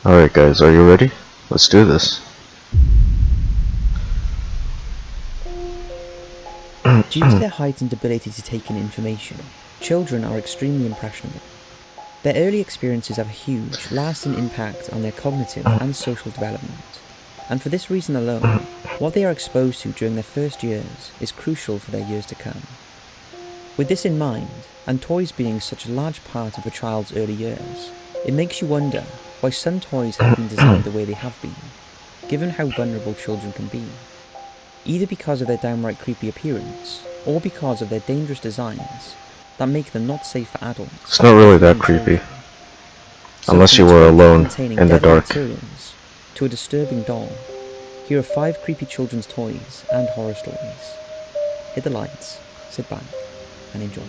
Alright guys, are you ready? Let's do this. Due to their heightened ability to take in information, children are extremely impressionable. Their early experiences have a huge, lasting impact on their cognitive and social development. And for this reason alone, what they are exposed to during their first years is crucial for their years to come. With this in mind, and toys being such a large part of a child's early years, it makes you wonder why some toys have been designed the way they have been, given how vulnerable children can be. Either because of their downright creepy appearance, or because of their dangerous designs that make them not safe for adults. It's not really that creepy. Unless you were alone in the dark. To a disturbing doll, here are 5 creepy children's toys and horror stories. Hit the lights, sit back, and enjoy.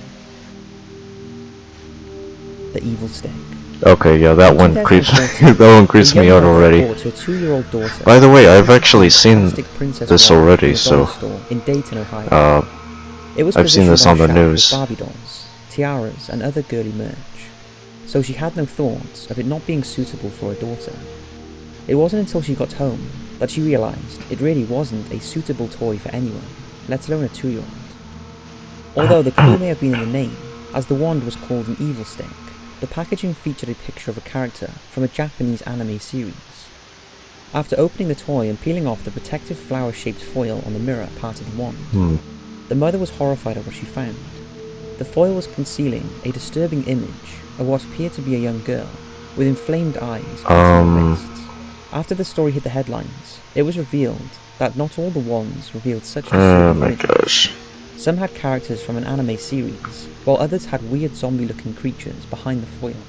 The Evil Stick. Okay, yeah, that one creeps me out already. By the way, I've actually seen this already, so I've seen this on the news. Barbie dolls, tiaras, and other girly merch. So she had no thoughts of it not being suitable for her daughter. It wasn't until she got home that she realised it really wasn't a suitable toy for anyone, let alone a 2-year-old. Although the clue may have been in the name, as the wand was called an evil stick, the packaging featured a picture of a character from a Japanese anime series. After opening the toy and peeling off the protective flower-shaped foil on the mirror part of the wand, the mother was horrified at what she found. The foil was concealing a disturbing image of what appeared to be a young girl with inflamed eyes and wrists. After the story hit the headlines, it was revealed that not all the wands revealed such disturbing images. Some had characters from an anime series, while others had weird zombie-looking creatures behind the foil.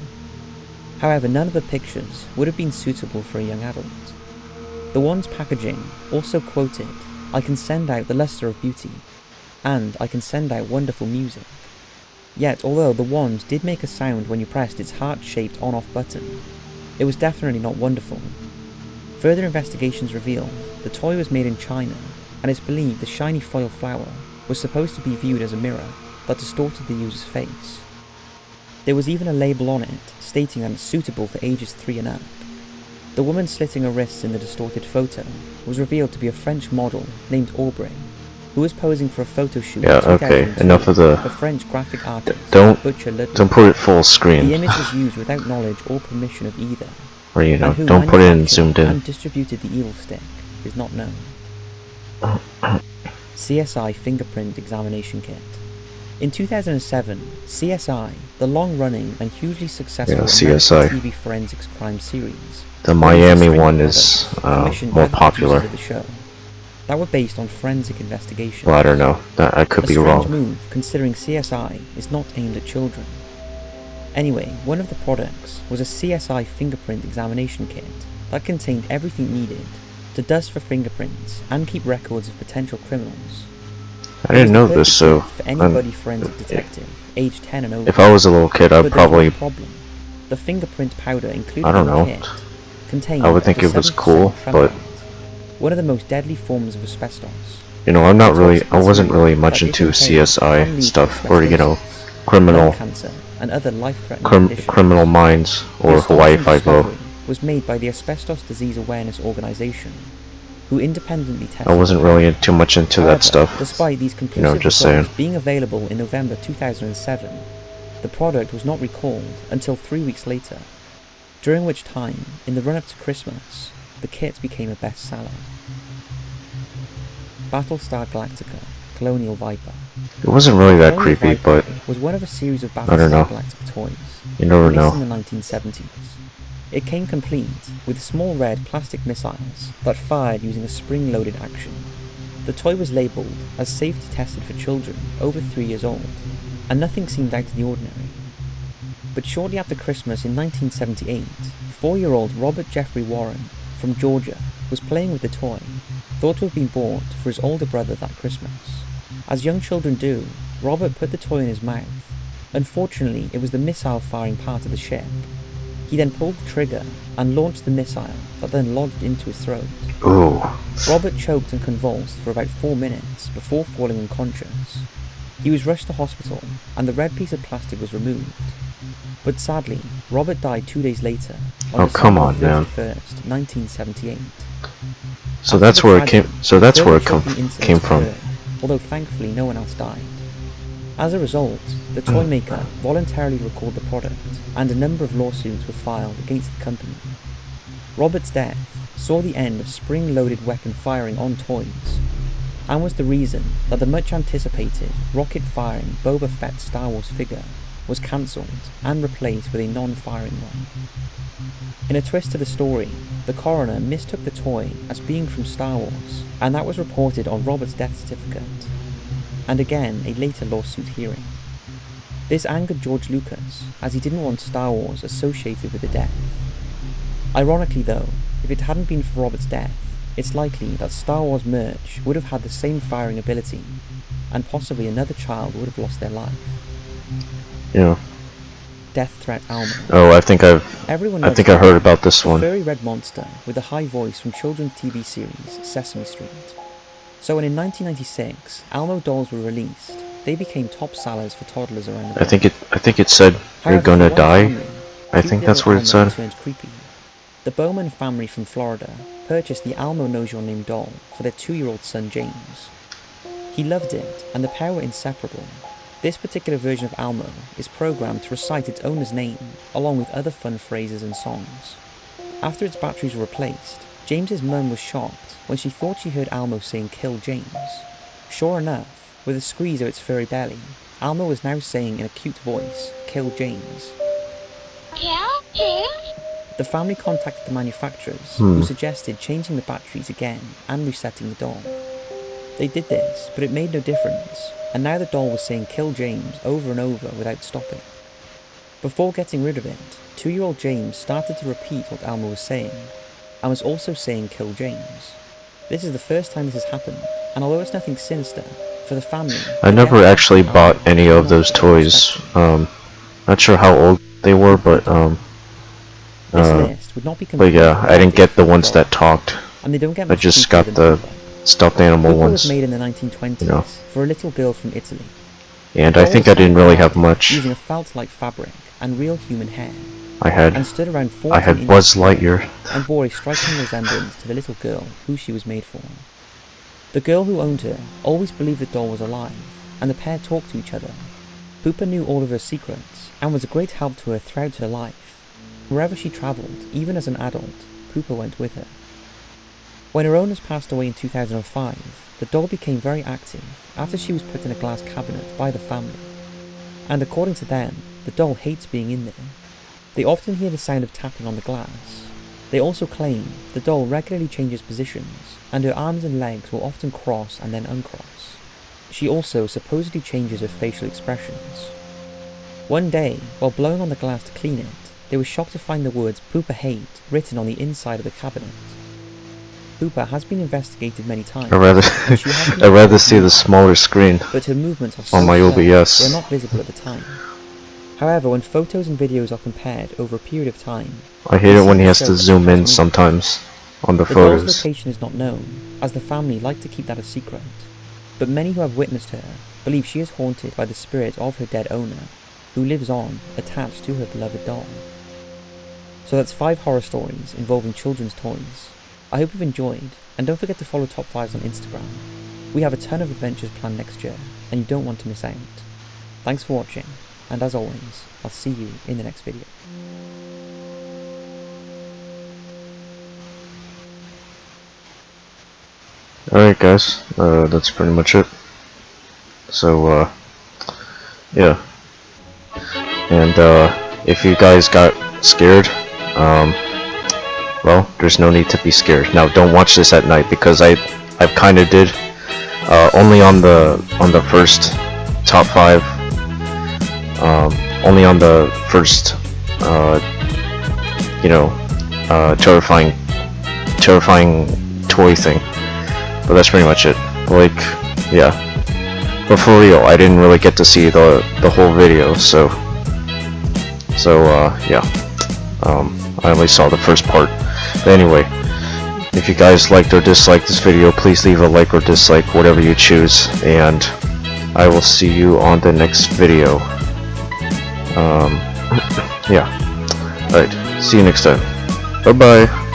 However, none of the pictures would have been suitable for a young adult. The wand's packaging also quoted, "I can send out the luster of beauty," and "I can send out wonderful music." Yet, although the wand did make a sound when you pressed its heart-shaped on-off button, it was definitely not wonderful. Further investigations revealed the toy was made in China, and it's believed the shiny foil flower was supposed to be viewed as a mirror that distorted the user's face. There was even a label on it stating that it's suitable for ages 3 and up. The woman slitting her wrists in the distorted photo was revealed to be a French model named Aubrey, who was posing for a photo shoot in 2002 enough of the... for French graphic artist Don't Butcher put it full screen. The image was used without knowledge or permission of either. Or, you know, don't put it in zoomed in. And distributed the evil stick is not known. CSI Fingerprint Examination Kit. In 2007, CSI, the long-running and hugely successful CSI. TV forensics crime series, the Miami one is more popular. Of the show, that were based on forensic investigation. Well, I don't know. I could be wrong. A strange move, considering CSI is not aimed at children. Anyway, one of the products was a CSI Fingerprint Examination Kit that contained everything needed to dust for fingerprints and keep records of potential criminals. I didn't know this, so for anybody forensic detective, age 10 and over. If I was a little kid, I'd probably... problem. The fingerprint powder included I don't know. in the kit contained I would think it was cool, but one of the most deadly forms of asbestos. You know, I wasn't really much into CSI stuff, or, you know, criminal and other life-threatening criminal minds, or Hawaii Five-O. Was made by the Asbestos Disease Awareness Organization, who independently tested. I wasn't really too much into that stuff. Despite these conclusive results being available in November 2007, the product was not recalled until 3 weeks later, during which time, in the run-up to Christmas, the kit became a bestseller. Battlestar Galactica, Colonial Viper. It wasn't really that creepy, but was one of a series of I don't know. Battlestar Galactica toys. You never know. In the 1970s. It came complete with small red plastic missiles that fired using a spring-loaded action. The toy was labelled as safety tested for children over 3 years old, and nothing seemed out of the ordinary. But shortly after Christmas in 1978, 4-year-old Robert Jeffrey Warren from Georgia was playing with the toy, thought to have been bought for his older brother that Christmas. As young children do, Robert put the toy in his mouth. Unfortunately, it was the missile-firing part of the ship. He then pulled the trigger and launched the missile that then lodged into his throat. Ooh. Robert choked and convulsed for about 4 minutes before falling unconscious. He was rushed to hospital and the red piece of plastic was removed. But sadly, Robert died 2 days later on Oh, come on, December man. 31st, 1978. So After that's the where it tragedy, came. So that's where it further choking incidents came from. occurred, although thankfully no one else died. As a result, the toy maker voluntarily recalled the product, and a number of lawsuits were filed against the company. Robert's death saw the end of spring-loaded weapon firing on toys, and was the reason that the much-anticipated rocket-firing Boba Fett Star Wars figure was cancelled and replaced with a non-firing one. In a twist to the story, the coroner mistook the toy as being from Star Wars, and that was reported on Robert's death certificate, and again a later lawsuit hearing. This angered George Lucas, as he didn't want Star Wars associated with the death. Ironically though, if it hadn't been for Robert's death, it's likely that Star Wars merch would have had the same firing ability, and possibly another child would have lost their life. Yeah. Death Threat Elmo. Oh, I think I heard about this the one. furry red monster with a high voice from children's TV series Sesame Street. So when in 1996 Elmo dolls were released, they became top sellers for toddlers around the world. I think it said you're However, gonna for one die. family, I cute think that's little what it Elmo said. turned creepy. The Bowman family from Florida purchased the Elmo Knows Your Name doll for their 2-year-old son James. He loved it, and the pair were inseparable. This particular version of Elmo is programmed to recite its owner's name, along with other fun phrases and songs. After its batteries were replaced, James's mum was shocked when she thought she heard Elmo saying "Kill James." Sure enough, with a squeeze of its furry belly, Elmo was now saying in a cute voice, "Kill James." Kill James? The family contacted the manufacturers, who suggested changing the batteries again and resetting the doll. They did this, but it made no difference, and now the doll was saying "Kill James" over and over without stopping. Before getting rid of it, 2-year-old James started to repeat what Elmo was saying, and was also saying "Kill James." This is the first time this has happened, and although it's nothing sinister, for the family... I never actually bought any of those toys. Not sure how old they were, but This list would not be but yeah, I didn't get the ones that talked. and they don't get I much just creepier got than the Pupa. stuffed animal Pupa ones. was made in the 1920s you know. for a little girl from Italy. And I think I didn't really have much. Using a felt-like fabric and real human hair, I and stood around 14 had inches Buzz long, Lightyear. and bore a striking resemblance to the little girl who she was made for. The girl who owned her always believed the doll was alive, and the pair talked to each other. Pupa knew all of her secrets, and was a great help to her throughout her life. Wherever she travelled, even as an adult, Pupa went with her. When her owners passed away in 2005, the doll became very active after she was put in a glass cabinet by the family. And according to them, the doll hates being in there. They often hear the sound of tapping on the glass. They also claim the doll regularly changes positions, and her arms and legs will often cross and then uncross. She also supposedly changes her facial expressions. One day, while blowing on the glass to clean it, they were shocked to find the words "Pupa hate" written on the inside of the cabinet. Pupa has been investigated many times. I'd rather see the smaller screen but her movements are so on my slow, OBS. they are not visible at the time. However, when photos and videos are compared over a period of time, I hate it when he has to zoom in sometimes on the doll's photos. location is not known, as the family like to keep that a secret. But many who have witnessed her believe she is haunted by the spirit of her dead owner, who lives on, attached to her beloved doll. So that's 5 horror stories involving children's toys. I hope you've enjoyed, and don't forget to follow Top 5s on Instagram. We have a ton of adventures planned next year, and you don't want to miss out. Thanks for watching, and as always, I'll see you in the next video. Alright guys, that's pretty much it. So, yeah. And, if you guys got scared, well, there's no need to be scared. Now, don't watch this at night, because I kinda did, only on the first top 5, only on the first, you know, terrifying toy thing. But that's pretty much it. Like, yeah. But for real, I didn't really get to see the whole video, so yeah. I only saw the first part. But anyway, if you guys liked or disliked this video, please leave a like or dislike, whatever you choose, and I will see you on the next video. Yeah. Alright, see you next time. Bye-bye.